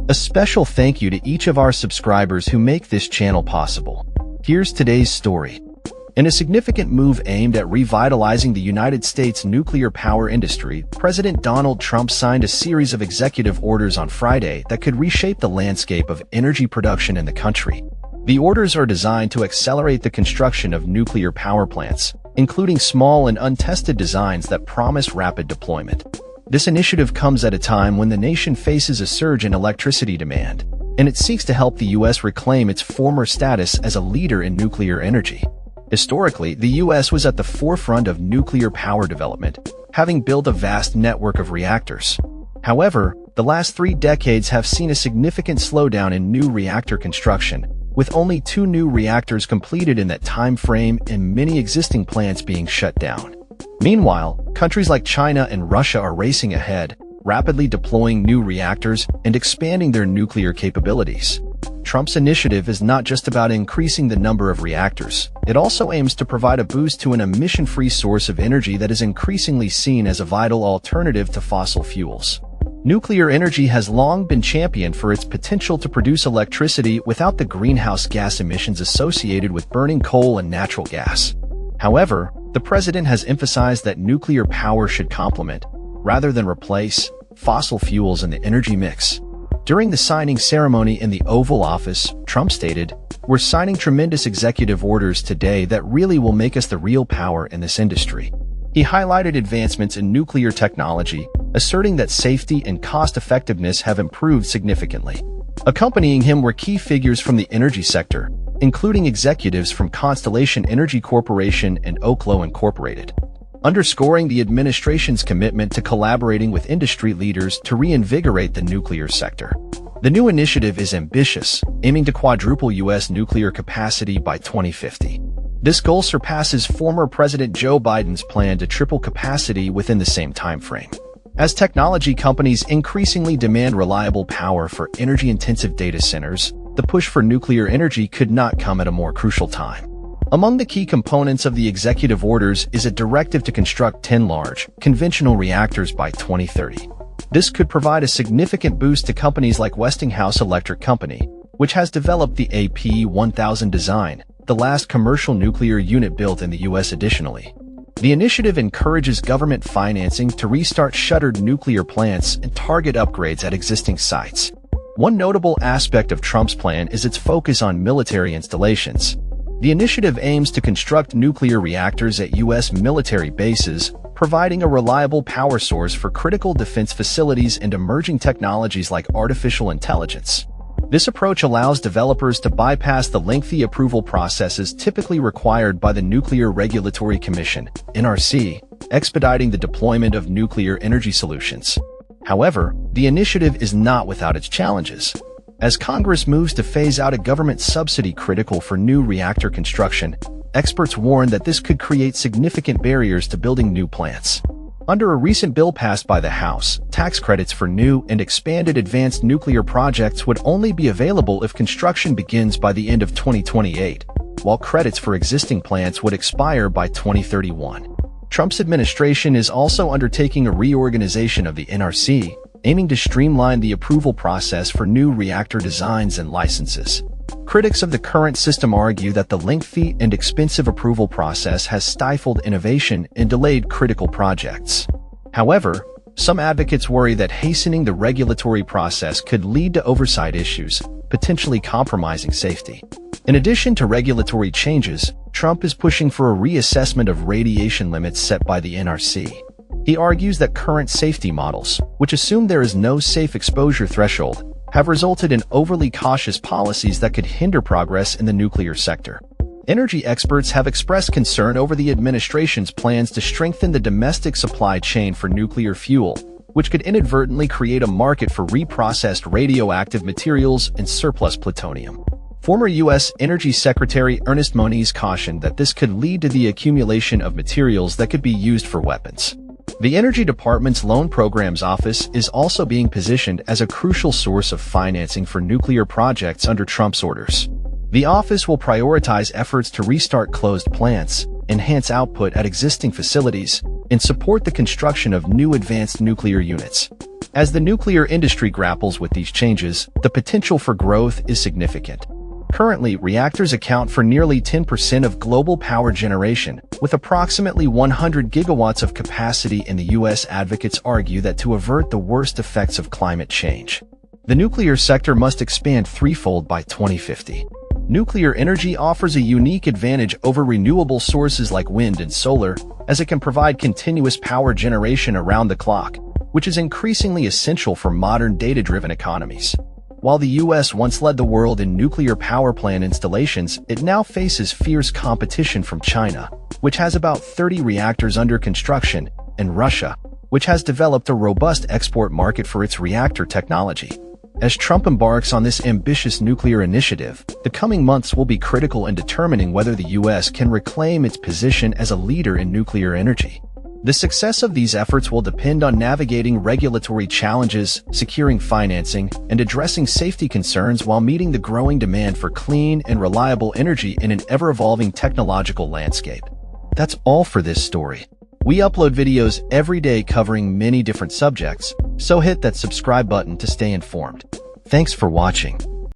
A special thank you to each of our subscribers who make this channel possible. Here's today's story. In a significant move aimed at revitalizing the United States nuclear power industry, President Donald Trump signed a series of executive orders on Friday that could reshape the landscape of energy production in the country. The orders are designed to accelerate the construction of nuclear power plants, including small and untested designs that promise rapid deployment. This initiative comes at a time when the nation faces a surge in electricity demand, and it seeks to help the U.S. reclaim its former status as a leader in nuclear energy. Historically, the U.S. was at the forefront of nuclear power development, having built a vast network of reactors. However, the last 3 decades have seen a significant slowdown in new reactor construction, with only 2 new reactors completed in that time frame and many existing plants being shut down. Meanwhile, countries like China and Russia are racing ahead, rapidly deploying new reactors and expanding their nuclear capabilities. Trump's initiative is not just about increasing the number of reactors. It also aims to provide a boost to an emission-free source of energy that is increasingly seen as a vital alternative to fossil fuels. Nuclear energy has long been championed for its potential to produce electricity without the greenhouse gas emissions associated with burning coal and natural gas. However, the president has emphasized that nuclear power should complement, rather than replace, fossil fuels in the energy mix. During the signing ceremony in the Oval Office, Trump stated, "We're signing tremendous executive orders today that really will make us the real power in this industry." He highlighted advancements in nuclear technology, asserting that safety and cost-effectiveness have improved significantly. Accompanying him were key figures from the energy sector, including executives from Constellation Energy Corporation and Oklo Incorporated, underscoring the administration's commitment to collaborating with industry leaders to reinvigorate the nuclear sector. The new initiative is ambitious, aiming to quadruple U.S. nuclear capacity by 2050. This goal surpasses former President Joe Biden's plan to triple capacity within the same timeframe. As technology companies increasingly demand reliable power for energy-intensive data centers, the push for nuclear energy could not come at a more crucial time. Among the key components of the executive orders is a directive to construct 10 large, conventional reactors by 2030. This could provide a significant boost to companies like Westinghouse Electric Company, which has developed the AP1000 design, the last commercial nuclear unit built in the U.S. Additionally, the initiative encourages government financing to restart shuttered nuclear plants and target upgrades at existing sites. One notable aspect of Trump's plan is its focus on military installations. The initiative aims to construct nuclear reactors at U.S. military bases, providing a reliable power source for critical defense facilities and emerging technologies like artificial intelligence. This approach allows developers to bypass the lengthy approval processes typically required by the Nuclear Regulatory Commission, NRC, expediting the deployment of nuclear energy solutions. However, the initiative is not without its challenges. As Congress moves to phase out a government subsidy critical for new reactor construction, experts warn that this could create significant barriers to building new plants. Under a recent bill passed by the House, tax credits for new and expanded advanced nuclear projects would only be available if construction begins by the end of 2028, while credits for existing plants would expire by 2031. Trump's administration is also undertaking a reorganization of the NRC, aiming to streamline the approval process for new reactor designs and licenses. Critics of the current system argue that the lengthy and expensive approval process has stifled innovation and delayed critical projects. However, some advocates worry that hastening the regulatory process could lead to oversight issues, potentially compromising safety. In addition to regulatory changes, Trump is pushing for a reassessment of radiation limits set by the NRC. He argues that current safety models, which assume there is no safe exposure threshold, have resulted in overly cautious policies that could hinder progress in the nuclear sector. Energy experts have expressed concern over the administration's plans to strengthen the domestic supply chain for nuclear fuel, which could inadvertently create a market for reprocessed radioactive materials and surplus plutonium. Former U.S. Energy Secretary Ernest Moniz cautioned that this could lead to the accumulation of materials that could be used for weapons. The Energy Department's Loan Programs Office is also being positioned as a crucial source of financing for nuclear projects under Trump's orders. The office will prioritize efforts to restart closed plants, enhance output at existing facilities, and support the construction of new advanced nuclear units. As the nuclear industry grapples with these changes, the potential for growth is significant. Currently, reactors account for nearly 10% of global power generation, with approximately 100 gigawatts of capacity in the U.S. Advocates argue that to avert the worst effects of climate change, the nuclear sector must expand threefold by 2050. Nuclear energy offers a unique advantage over renewable sources like wind and solar, as it can provide continuous power generation around the clock, which is increasingly essential for modern data-driven economies. While the U.S. once led the world in nuclear power plant installations, it now faces fierce competition from China, which has about 30 reactors under construction, and Russia, which has developed a robust export market for its reactor technology. As Trump embarks on this ambitious nuclear initiative, the coming months will be critical in determining whether the U.S. can reclaim its position as a leader in nuclear energy. The success of these efforts will depend on navigating regulatory challenges, securing financing, and addressing safety concerns while meeting the growing demand for clean and reliable energy in an ever-evolving technological landscape. That's all for this story. We upload videos every day covering many different subjects, so hit that subscribe button to stay informed. Thanks for watching.